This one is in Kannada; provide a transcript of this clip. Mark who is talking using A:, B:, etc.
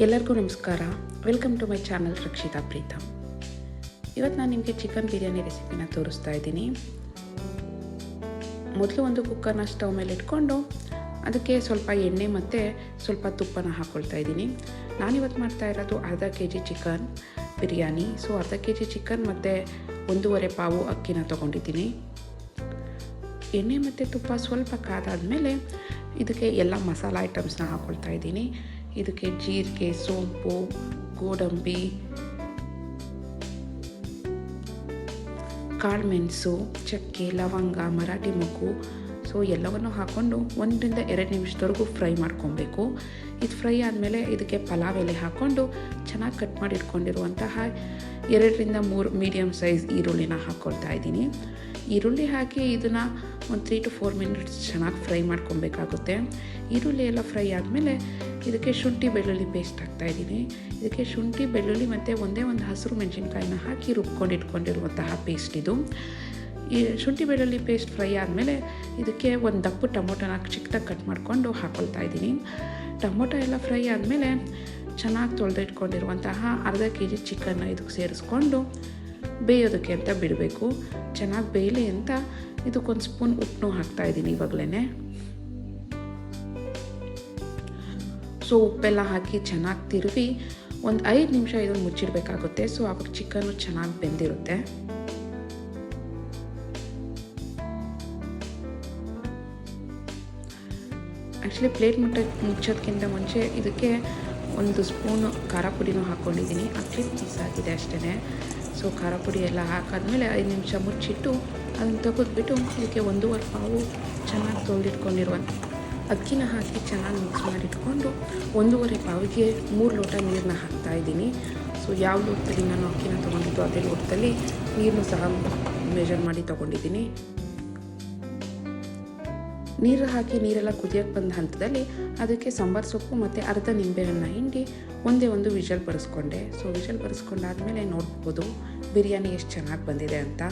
A: ಎಲ್ಲರಿಗೂ ನಮಸ್ಕಾರ. Welcome to my channel Rakshita Preetham. ಇವತ್ತು ನಾನು ನಿಮಗೆ ಚಿಕನ್ ಬಿರಿಯಾನಿ ರೆಸಿಪಿನ ತೋರಿಸ್ತಾ ಇದ್ದೀನಿ. ಮೊದಲು ಒಂದು ಕುಕ್ಕರ್ನ ಸ್ಟವ್ ಮೇಲೆ ಇಟ್ಕೊಂಡು ಅದಕ್ಕೆ ಸ್ವಲ್ಪ ಎಣ್ಣೆ ಮತ್ತು ಸ್ವಲ್ಪ ತುಪ್ಪನ ಹಾಕ್ಕೊಳ್ತಾ ಇದ್ದೀನಿ. ನಾನಿವತ್ತು ಮಾಡ್ತಾ ಇರೋದು ಅರ್ಧ kg ಚಿಕನ್ ಬಿರಿಯಾನಿ. ಸೊ ಅರ್ಧ kg ಚಿಕನ್ ಮತ್ತು 1.5 ಪಾವು ಅಕ್ಕಿನ ತೊಗೊಂಡಿದ್ದೀನಿ. ಎಣ್ಣೆ ಮತ್ತು ತುಪ್ಪ ಸ್ವಲ್ಪ ಕಾದಾದಮೇಲೆ ಇದಕ್ಕೆ ಎಲ್ಲ ಮಸಾಲ ಐಟಮ್ಸ್ನ ಹಾಕ್ಕೊಳ್ತಾ ಇದ್ದೀನಿ. ಇದಕ್ಕೆ ಜೀರಿಗೆ, ಸೋಂಪು, ಗೋಡಂಬಿ, ಕಾಳುಮೆಣಸು, ಚಕ್ಕೆ, ಲವಂಗ, ಮರಾಠಿ ಮೊಗ್ಗು, ಸೊ ಎಲ್ಲವನ್ನು ಹಾಕ್ಕೊಂಡು 1 ರಿಂದ 2 ನಿಮಿಷದವರೆಗೂ ಫ್ರೈ ಮಾಡ್ಕೊಬೇಕು. ಇದು ಫ್ರೈ ಆದಮೇಲೆ ಇದಕ್ಕೆ ಪಲಾವ್ ಎಲೆ ಹಾಕ್ಕೊಂಡು ಚೆನ್ನಾಗಿ ಕಟ್ ಮಾಡಿ ಇಟ್ಕೊಂಡಿರುವಂತಹ 2 ರಿಂದ 3 ಮೀಡಿಯಮ್ ಸೈಜ್ ಈರುಳ್ಳಿನ ಹಾಕ್ಕೊಳ್ತಾ ಇದ್ದೀನಿ. ಈರುಳ್ಳಿ ಹಾಕಿ ಇದನ್ನು ಒಂದು 3 to 4 ಮಿನಿಟ್ಸ್ ಚೆನ್ನಾಗಿ ಫ್ರೈ ಮಾಡ್ಕೊಬೇಕಾಗುತ್ತೆ. ಈರುಳ್ಳಿ ಎಲ್ಲ ಫ್ರೈ ಆದಮೇಲೆ ಇದಕ್ಕೆ ಶುಂಠಿ ಬೆಳ್ಳುಳ್ಳಿ ಪೇಸ್ಟ್ ಹಾಕ್ತಾಯಿದ್ದೀನಿ. ಇದಕ್ಕೆ ಶುಂಠಿ ಬೆಳ್ಳುಳ್ಳಿ ಮತ್ತು ಒಂದೇ ಒಂದು ಹಸಿರು ಮೆಣಸಿನ್ಕಾಯಿನ ಹಾಕಿ ರುಬ್ಕೊಂಡು ಇಟ್ಕೊಂಡಿರುವಂತಹ ಪೇಸ್ಟ್ ಇದು. ಈ ಶುಂಠಿ ಬೆಳ್ಳುಳ್ಳಿ ಪೇಸ್ಟ್ ಫ್ರೈ ಆದಮೇಲೆ ಇದಕ್ಕೆ ಒಂದು ದಪ್ಪು ಟೊಮೊಟೊನ ಚಿಕ್ಕದಾಗಿ ಕಟ್ ಮಾಡಿಕೊಂಡು ಹಾಕ್ಕೊಳ್ತಾ ಇದ್ದೀನಿ. ಟೊಮೊಟೊ ಎಲ್ಲ ಫ್ರೈ ಆದಮೇಲೆ ಚೆನ್ನಾಗಿ ತೊಳೆದು ಇಟ್ಕೊಂಡಿರುವಂತಹ ಅರ್ಧ kg ಚಿಕನ್ನ ಇದಕ್ಕೆ ಸೇರಿಸ್ಕೊಂಡು ಬೇಯೋದಕ್ಕೆ ಅಂತ ಬಿಡಬೇಕು. ಚೆನ್ನಾಗಿ ಬೇಯಲಿ ಅಂತ ಇದಕ್ಕೊಂದು ಸ್ಪೂನ್ ಉಪ್ಪು ಹಾಕ್ತಾಯಿದ್ದೀನಿ ಇವಾಗಲೇ. ಸೊ ಉಪ್ಪೆಲ್ಲ ಹಾಕಿ ಚೆನ್ನಾಗಿ ತಿರುವಿ ಒಂದು 5 ನಿಮಿಷ ಇದನ್ನು ಮುಚ್ಚಿಡಬೇಕಾಗುತ್ತೆ. ಸೊ ಆವಾಗ ಚಿಕನ್ನು ಚೆನ್ನಾಗಿ ಬೆಂದಿರುತ್ತೆ. ಆ್ಯಕ್ಚುಲಿ ಪ್ಲೇಟ್ ಮುಚ್ಚೋದಕ್ಕಿಂತ ಮುಂಚೆ ಇದಕ್ಕೆ 1 ಸ್ಪೂನು ಖಾರ ಪುಡಿನೂ ಹಾಕ್ಕೊಂಡಿದ್ದೀನಿ. ಅಕ್ಕಿ ಪೀಸ್ ಆಗಿದೆ ಅಷ್ಟೇ. ಸೊ ಖಾರ ಪುಡಿ ಎಲ್ಲ ಹಾಕಾದ್ಮೇಲೆ 5 ನಿಮಿಷ ಮುಚ್ಚಿಟ್ಟು ಅದನ್ನು ತೆಗೆದ್ಬಿಟ್ಟು ಇದಕ್ಕೆ 1.5 ಪಾವು ಚೆನ್ನಾಗಿ ತೊಳೆದಿಟ್ಕೊಂಡಿರುವಂಥ ಅಕ್ಕಿನ ಹಾಕಿ ಚೆನ್ನಾಗಿ ಮಿಕ್ಸ್ ಮಾಡಿಟ್ಕೊಂಡು 1.5 ಪಾವಿಗೆ 3 ಲೋಟ ನೀರನ್ನ ಹಾಕ್ತಾಯಿದ್ದೀನಿ. ಸೊ ಯಾವ ಲೋಟದಲ್ಲಿ ನಾನು ಅಕ್ಕಿನ ತೊಗೊಂಡಿದ್ದು ಅದೇ ಲೋಟದಲ್ಲಿ ನೀರನ್ನು ಸಹ ಮೆಜರ್ ಮಾಡಿ ತೊಗೊಂಡಿದ್ದೀನಿ. ನೀರು ಹಾಕಿ ನೀರೆಲ್ಲ ಕುದಿಯೋಕ್ಕೆ ಬಂದ ಹಂತದಲ್ಲಿ ಅದಕ್ಕೆ ಸಾಂಬಾರು ಸೊಪ್ಪು ಮತ್ತು ಅರ್ಧ ನಿಂಬೆಹಣ್ಣು ಹಿಂಡಿ ಒಂದು ವಿಷಲ್ ಬರೆಸ್ಕೊಂಡೆ. ಸೊ ವಿಷಲ್ ಬರೆಸ್ಕೊಂಡಾದ್ಮೇಲೆ ನೋಡ್ಬೋದು ಬಿರಿಯಾನಿ ಎಷ್ಟು ಚೆನ್ನಾಗಿ ಬಂದಿದೆ ಅಂತ.